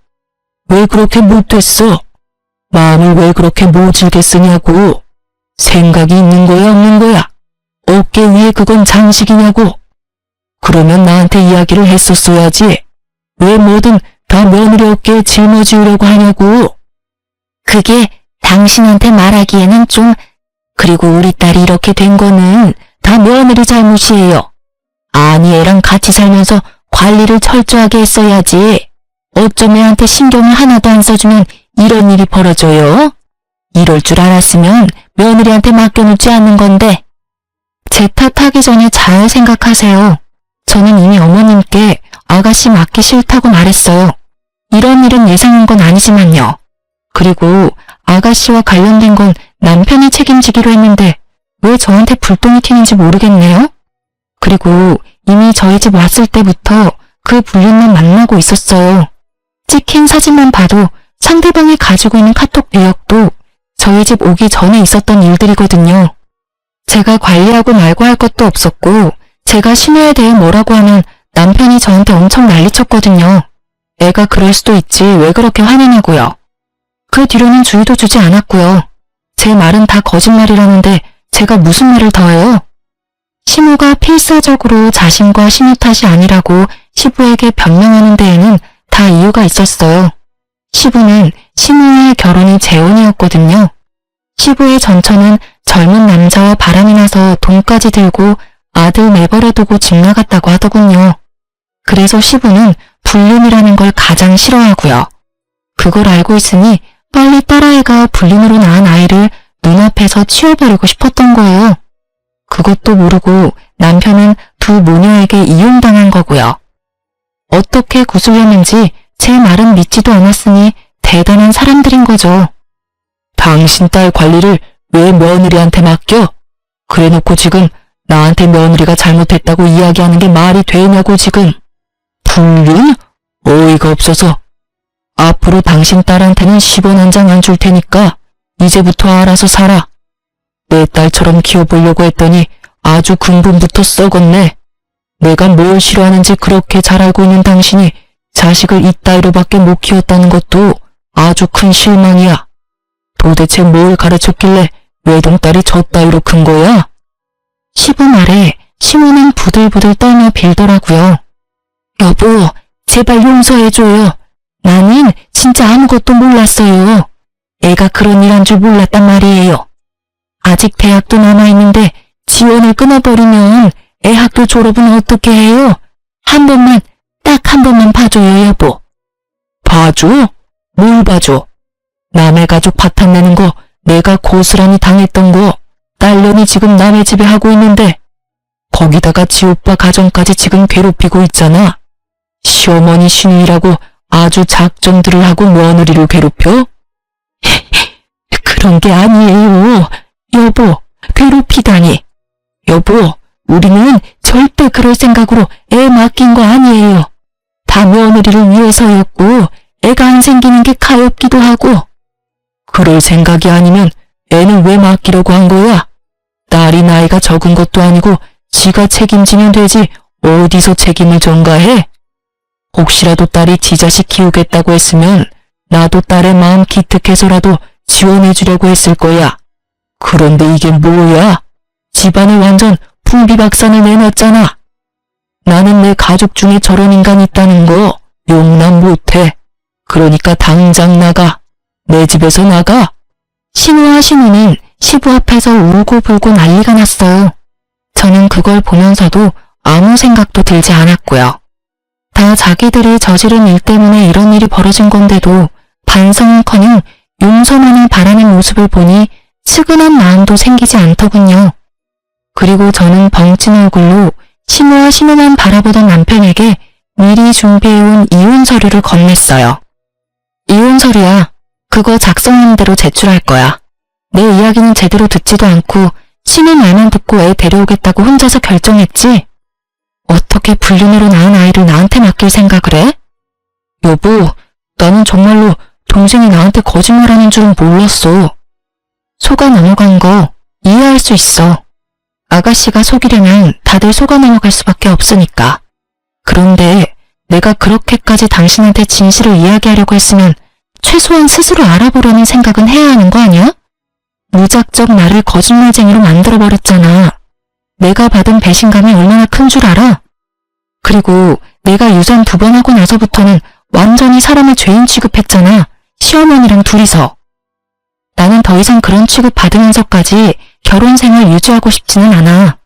왜 그렇게 못했어? 마음을 왜 그렇게 모질게 쓰냐고. 생각이 있는 거야 없는 거야? 어깨 위에 그건 장식이냐고. 그러면 나한테 이야기를 했었어야지. 왜 뭐든 다 며느리 어깨에 짊어지우려고 하냐고. 그게 당신한테 말하기에는 좀. 그리고 우리 딸이 이렇게 된 거는 다 며느리 잘못이에요. 아니 애랑 같이 살면서 관리를 철저하게 했어야지. 어쩜 애한테 신경을 하나도 안 써주면 이런 일이 벌어져요? 이럴 줄 알았으면 며느리한테 맡겨놓지 않는 건데. 제 탓하기 전에 잘 생각하세요. 저는 이미 어머님께 아가씨 맡기 싫다고 말했어요. 이런 일은 예상한 건 아니지만요. 그리고 아가씨와 관련된 건 남편이 책임지기로 했는데 왜 저한테 불똥이 튀는지 모르겠네요. 그리고 이미 저희 집 왔을 때부터 그 불륜만 만나고 있었어요. 찍힌 사진만 봐도 상대방이 가지고 있는 카톡 내역도 저희 집 오기 전에 있었던 일들이거든요. 제가 관리하고 말고 할 것도 없었고 제가 신우에 대해 뭐라고 하면 남편이 저한테 엄청 난리쳤거든요. 애가 그럴 수도 있지 왜 그렇게 화내냐고요. 그 뒤로는 주의도 주지 않았고요. 제 말은 다 거짓말이라는데 제가 무슨 말을 더해요? 시모가 필사적으로 자신과 신우 탓이 아니라고 시부에게 변명하는 데에는 다 이유가 있었어요. 시부는 시모의 결혼이 재혼이었거든요. 시부의 전처는 젊은 남자와 바람이 나서 돈까지 들고 아들 내버려 두고 집 나갔다고 하더군요. 그래서 시부는 불륜이라는 걸 가장 싫어하고요. 그걸 알고 있으니 빨리 딸아이가 불륜으로 낳은 아이를 눈앞에서 치워버리고 싶었던 거예요. 그것도 모르고 남편은 두 모녀에게 이용당한 거고요. 어떻게 구슬렸는지 제 말은 믿지도 않았으니 대단한 사람들인 거죠. 당신 딸 관리를 왜 며느리한테 맡겨? 그래놓고 지금 나한테 며느리가 잘못했다고 이야기하는 게 말이 되냐고 지금. 불륜? 어이가 없어서. 앞으로 당신 딸한테는 10원 한 장 안 줄 테니까 이제부터 알아서 살아. 내 딸처럼 키워보려고 했더니 아주 근본부터 썩었네. 내가 뭘 싫어하는지 그렇게 잘 알고 있는 당신이 자식을 이따위로밖에 못 키웠다는 것도 아주 큰 실망이야. 도대체 뭘 가르쳤길래 외동딸이 저 따위로 큰 거야? 시부 말에 시모는 부들부들 떨며 빌더라고요. 여보, 제발 용서해줘요. 나는 진짜 아무것도 몰랐어요. 애가 그런 일 한 줄 몰랐단 말이에요. 아직 대학도 남아있는데 지원을 끊어버리면 애 학교 졸업은 어떻게 해요? 한 번만, 딱 한 번만 봐줘요, 여보. 봐줘? 뭘 봐줘? 남의 가족 파탄내는 거 내가 고스란히 당했던 거 딸년이 지금 남의 집에 하고 있는데 거기다가 지 오빠 가정까지 지금 괴롭히고 있잖아. 시어머니 신우이라고 아주 작정들을 하고 며느리를 괴롭혀? 그런 게 아니에요. 여보, 괴롭히다니. 여보, 우리는 절대 그럴 생각으로 애 맡긴 거 아니에요. 다 며느리를 위해서였고 애가 안 생기는 게 가엾기도 하고. 그럴 생각이 아니면 애는 왜 맡기려고 한 거야? 딸이 나이가 적은 것도 아니고 지가 책임지면 되지 어디서 책임을 전가해? 혹시라도 딸이 지 자식 키우겠다고 했으면 나도 딸의 마음 기특해서라도 지원해주려고 했을 거야. 그런데 이게 뭐야? 집안을 완전 풍비박산을 내놨잖아. 나는 내 가족 중에 저런 인간이 있다는 거 용납 못해. 그러니까 당장 나가. 내 집에서 나가. 신우와 신우는 시부 앞에서 울고불고 난리가 났어요. 저는 그걸 보면서도 아무 생각도 들지 않았고요. 다 자기들이 저지른 일 때문에 이런 일이 벌어진 건데도 반성은커녕 용서만을 바라는 모습을 보니 측은한 마음도 생기지 않더군요. 그리고 저는 벙찐 얼굴로 신우와 신우만 바라보던 남편에게 미리 준비해온 이혼 서류를 건넸어요. 이혼 서류야. 그거 작성한 대로 제출할 거야. 내 이야기는 제대로 듣지도 않고 신우 말만 듣고 애 데려오겠다고 혼자서 결정했지? 어떻게 불륜으로 낳은 아이를 나한테 맡길 생각을 해? 여보, 나는 정말로 동생이 나한테 거짓말하는 줄은 몰랐어. 속아 넘어간 거 이해할 수 있어. 아가씨가 속이려면 다들 속아 넘어갈 수밖에 없으니까. 그런데 내가 그렇게까지 당신한테 진실을 이야기하려고 했으면 최소한 스스로 알아보려는 생각은 해야 하는 거 아니야? 무작정 나를 거짓말쟁이로 만들어버렸잖아. 내가 받은 배신감이 얼마나 큰 줄 알아? 그리고 내가 유산 2번 하고 나서부터는 완전히 사람을 죄인 취급했잖아. 시어머니랑 둘이서. 나는 더 이상 그런 취급 받으면서까지 결혼 생활 유지하고 싶지는 않아.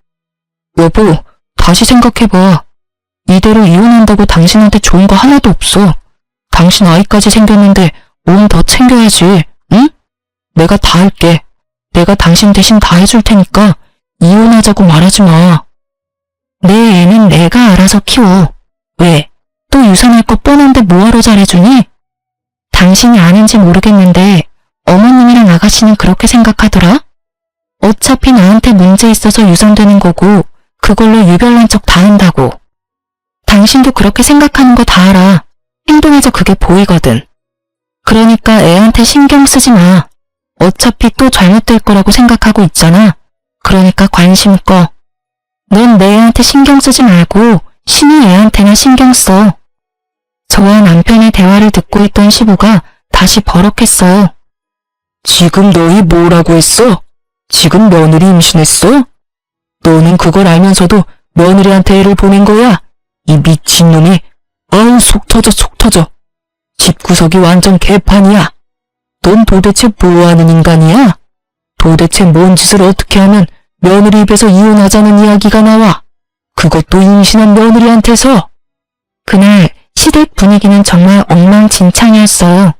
여보, 다시 생각해봐. 이대로 이혼한다고 당신한테 좋은 거 하나도 없어. 당신 아이까지 생겼는데 몸 더 챙겨야지, 응? 내가 다 할게. 내가 당신 대신 다 해줄 테니까 이혼하자고 말하지 마. 내 애는 내가 알아서 키워. 왜? 또 유산할 거 뻔한데 뭐하러 잘해주니? 당신이 아는지 모르겠는데 어머님이랑 아가씨는 그렇게 생각하더라? 어차피 나한테 문제 있어서 유산되는 거고 그걸로 유별난 척 다 한다고. 당신도 그렇게 생각하는 거 다 알아. 행동에서 그게 보이거든. 그러니까 애한테 신경 쓰지 마. 어차피 또 잘못될 거라고 생각하고 있잖아. 그러니까 관심 꺼. 넌 내 애한테 신경 쓰지 말고 신우 애한테나 신경 써. 저와 남편의 대화를 듣고 있던 시부가 다시 버럭했어요. 지금 너희 뭐라고 했어? 지금 며느리 임신했어? 너는 그걸 알면서도 며느리한테 애를 보낸 거야? 이 미친놈이. 아우 속 터져. 집구석이 완전 개판이야. 넌 도대체 뭐하는 인간이야? 도대체 뭔 짓을 어떻게 하면 며느리 입에서 이혼하자는 이야기가 나와? 그것도 임신한 며느리한테서. 그날 시댁 분위기는 정말 엉망진창이었어요.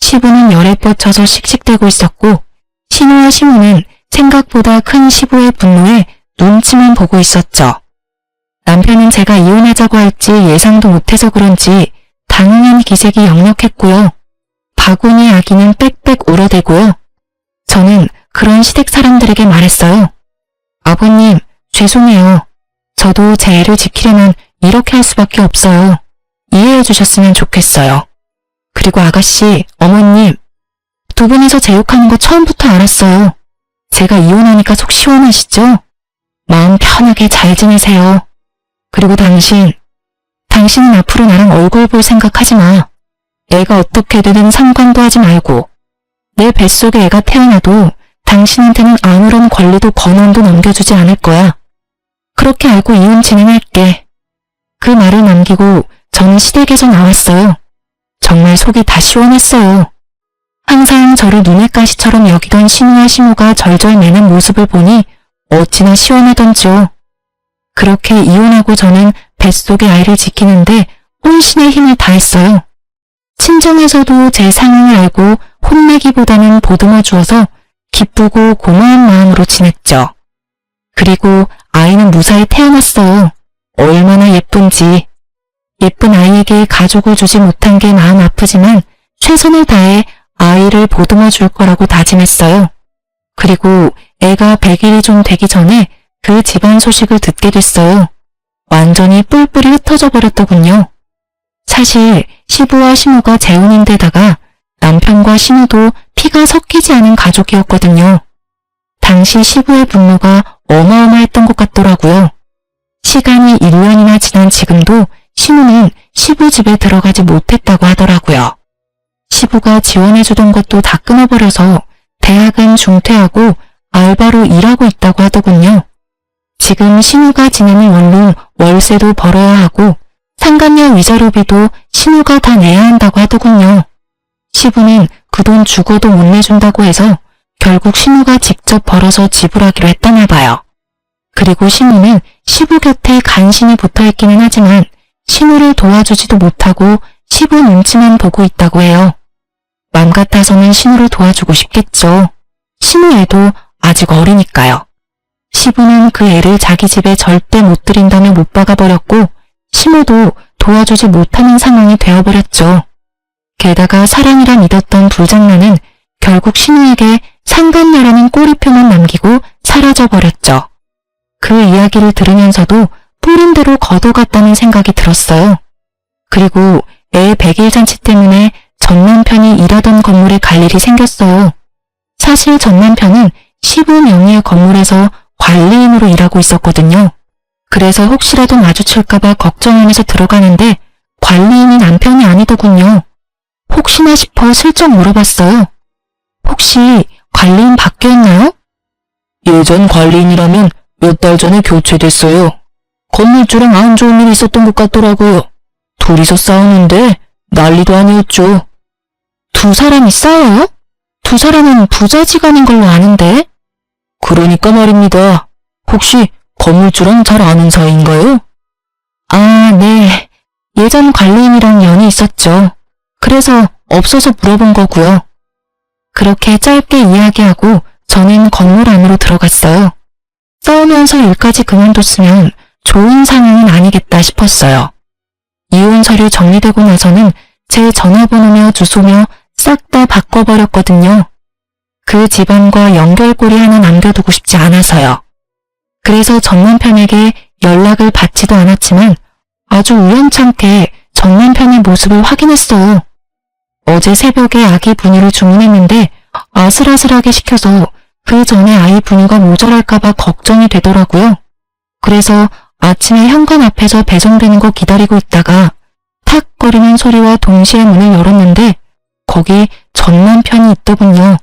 시부는 열에 뻗쳐서 씩씩대고 있었고 신우와 시무는 생각보다 큰 시부의 분노에 눈치만 보고 있었죠. 남편은 제가 이혼하자고 할지 예상도 못해서 그런지 당황한 기색이 역력했고요. 바구니 아기는 빽빽 울어대고요. 저는 그런 시댁 사람들에게 말했어요. 아버님, 죄송해요. 저도 제 애를 지키려면 이렇게 할 수밖에 없어요. 이해해 주셨으면 좋겠어요. 그리고 아가씨, 어머님, 2분이서 제 욕하는 거 처음부터 알았어요. 제가 이혼하니까 속 시원하시죠? 마음 편하게 잘 지내세요. 그리고 당신은 앞으로 나랑 얼굴 볼 생각하지 마. 애가 어떻게 되든 상관도 하지 말고. 내 뱃속에 애가 태어나도 당신한테는 아무런 권리도 권한도 넘겨주지 않을 거야. 그렇게 알고 이혼 진행할게. 그 말을 남기고 저는 시댁에서 나왔어요. 정말 속이 다 시원했어요. 항상 저를 눈의 가시처럼 여기던 신우와 시무가 절절 매는 모습을 보니 어찌나 시원하던지요. 그렇게 이혼하고 저는 뱃속의 아이를 지키는데 혼신의 힘을 다했어요. 친정에서도 제 상황을 알고 혼내기보다는 보듬어 주어서 기쁘고 고마운 마음으로 지냈죠. 그리고 아이는 무사히 태어났어요. 얼마나 예쁜지. 예쁜 아이에게 가족을 주지 못한 게 마음 아프지만 최선을 다해 아이를 보듬어 줄 거라고 다짐했어요. 그리고 애가 100일이 좀 되기 전에 그 집안 소식을 듣게 됐어요. 완전히 뿔뿔이 흩어져 버렸더군요. 사실 시부와 시무가 재혼인데다가 남편과 시무도 피가 섞이지 않은 가족이었거든요. 당시 시부의 분노가 어마어마했던 것 같더라고요. 시간이 1년이나 지난 지금도 시부는 시부 집에 들어가지 못했다고 하더라고요. 시부가 지원해주던 것도 다 끊어버려서 대학은 중퇴하고 알바로 일하고 있다고 하더군요. 지금 신우가 지내는 원룸 월세도 벌어야 하고 상간녀 위자료비도 신우가 다 내야 한다고 하더군요. 시부는 그 돈 죽어도 못 내준다고 해서 결국 신우가 직접 벌어서 지불하기로 했다나 봐요. 그리고 신우는 시부 곁에 간신히 붙어있기는 하지만 신우를 도와주지도 못하고 시부 눈치만 보고 있다고 해요. 맘 같아서는 신우를 도와주고 싶겠죠. 신우 애도 아직 어리니까요. 시부는 그 애를 자기 집에 절대 못 들인다며 못 박아버렸고 신우도 도와주지 못하는 상황이 되어버렸죠. 게다가 사랑이라 믿었던 불장난은 결국 신우에게 상간녀라는 꼬리표만 남기고 사라져버렸죠. 그 이야기를 들으면서도 뿌린 대로 걷어갔다는 생각이 들었어요. 그리고 애 100일 잔치 때문에 전 남편이 일하던 건물에 갈 일이 생겼어요. 사실 전 남편은 시부 명의의 건물에서 관리인으로 일하고 있었거든요. 그래서 혹시라도 마주칠까봐 걱정하면서 들어가는데 관리인이 남편이 아니더군요. 혹시나 싶어 슬쩍 물어봤어요. 혹시 관리인 바뀌었나요? 예전 관리인이라면 몇 달 전에 교체됐어요. 건물주랑 안 좋은 일이 있었던 것 같더라고요. 둘이서 싸우는데 난리도 아니었죠. 두 사람이 싸워요? 두 사람은 부자지간인 걸로 아는데. 그러니까 말입니다. 혹시 건물주랑 잘 아는 사이인가요? 아, 네. 예전 관리인이랑 연이 있었죠. 그래서 없어서 물어본 거고요. 그렇게 짧게 이야기하고 저는 건물 안으로 들어갔어요. 싸우면서 일까지 그만뒀으면 좋은 상황은 아니겠다 싶었어요. 이혼 서류 정리되고 나서는 제 전화번호며 주소며 싹 다 바꿔버렸거든요. 그 집안과 연결고리 하나 남겨두고 싶지 않아서요. 그래서 전 남편에게 연락을 받지도 않았지만 아주 우연찮게 전 남편의 모습을 확인했어요. 어제 새벽에 아기 분유를 주문했는데 아슬아슬하게 시켜서 그 전에 아이 분유가 모자랄까봐 걱정이 되더라고요. 그래서 아침에 현관 앞에서 배송되는 거 기다리고 있다가 탁거리는 소리와 동시에 문을 열었는데 거기 전 남편이 있더군요.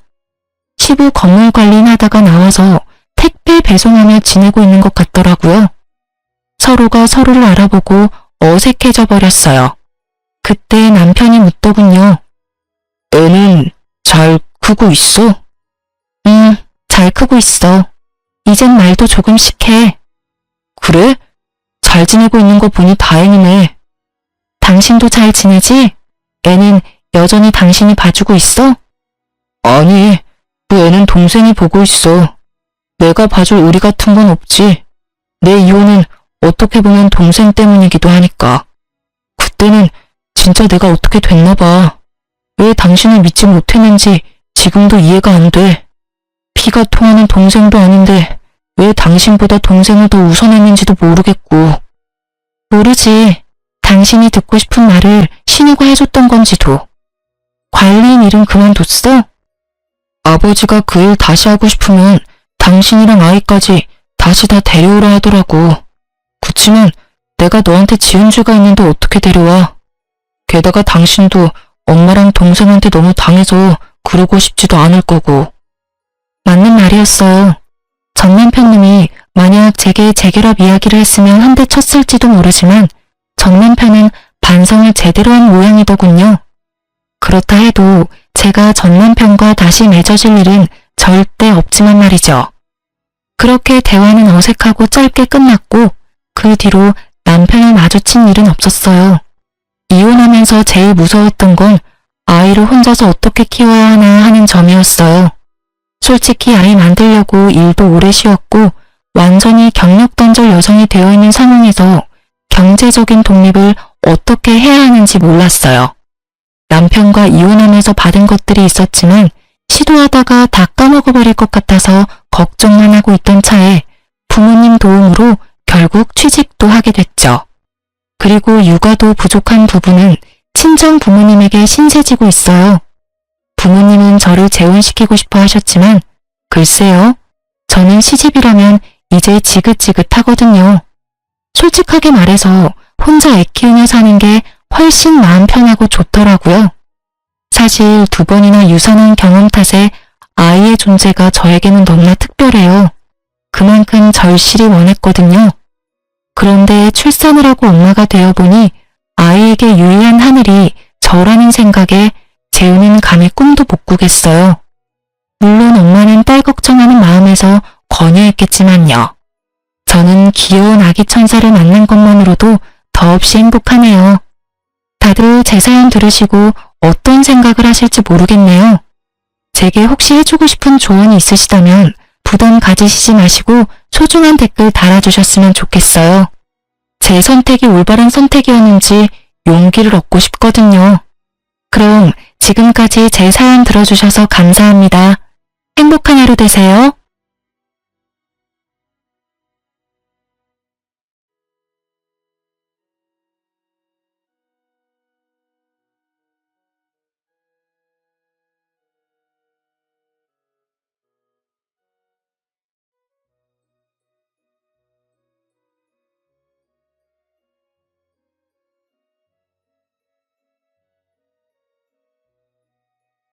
시부 건물 관리인 하다가 나와서 택배 배송하며 지내고 있는 것 같더라고요. 서로가 서로를 알아보고 어색해져 버렸어요. 그때 남편이 묻더군요. 애는 잘 크고 있어? 잘 크고 있어. 이젠 말도 조금씩 해. 그래? 잘 지내고 있는 거 보니 다행이네. 당신도 잘 지내지? 애는 여전히 당신이 봐주고 있어? 아니, 그 애는 동생이 보고 있어. 내가 봐줄 의리 같은 건 없지. 내 이혼은 어떻게 보면 동생 때문이기도 하니까. 그때는 진짜 내가 어떻게 됐나 봐. 왜 당신을 믿지 못했는지 지금도 이해가 안 돼. 피가 통하는 동생도 아닌데 왜 당신보다 동생을 더 우선했는지도 모르겠고. 모르지. 당신이 듣고 싶은 말을 신우가 해줬던 건지도. 관리인 일은 그만뒀어? 아버지가 그 일 다시 하고 싶으면 당신이랑 아이까지 다시 다 데려오라 하더라고. 그치만 내가 너한테 지은 죄가 있는데 어떻게 데려와. 게다가 당신도 엄마랑 동생한테 너무 당해서 그러고 싶지도 않을 거고. 맞는 말이었어요. 전 남편님이 만약 제게 재결합 이야기를 했으면 한 대 쳤을지도 모르지만 전 남편은 반성을 제대로 한 모양이더군요. 그렇다 해도 제가 전 남편과 다시 맺어질 일은 절대 없지만 말이죠. 그렇게 대화는 어색하고 짧게 끝났고 그 뒤로 남편을 마주친 일은 없었어요. 이혼하면서 제일 무서웠던 건 아이를 혼자서 어떻게 키워야 하나 하는 점이었어요. 솔직히 아이 만들려고 일도 오래 쉬었고 완전히 경력단절 여성이 되어 있는 상황에서 경제적인 독립을 어떻게 해야 하는지 몰랐어요. 남편과 이혼하면서 받은 것들이 있었지만 시도하다가 다 까먹어버릴 것 같아서 걱정만 하고 있던 차에 부모님 도움으로 결국 취직도 하게 됐죠. 그리고 육아도 부족한 부부는 친정 부모님에게 신세지고 있어요. 부모님은 저를 재혼시키고 싶어 하셨지만 글쎄요. 저는 시집이라면 이제 지긋지긋하거든요. 솔직하게 말해서 혼자 애 키우며 사는 게 훨씬 마음 편하고 좋더라고요. 사실 2번이나 유산한 경험 탓에 아이의 존재가 저에게는 너무나 특별해요. 그만큼 절실히 원했거든요. 그런데 출산을 하고 엄마가 되어보니 아이에게 유일한 하늘이 저라는 생각에 재우는 감히 꿈도 못 꾸겠어요. 물론 엄마는 딸 걱정하는 마음에서 권유했겠지만요. 저는 귀여운 아기 천사를 만난 것만으로도 더없이 행복하네요. 다들 제 사연 들으시고 어떤 생각을 하실지 모르겠네요. 제게 혹시 해주고 싶은 조언이 있으시다면 부담 가지시지 마시고 소중한 댓글 달아주셨으면 좋겠어요. 제 선택이 올바른 선택이었는지 용기를 얻고 싶거든요. 그럼 지금까지 제 사연 들어주셔서 감사합니다. 행복한 하루 되세요.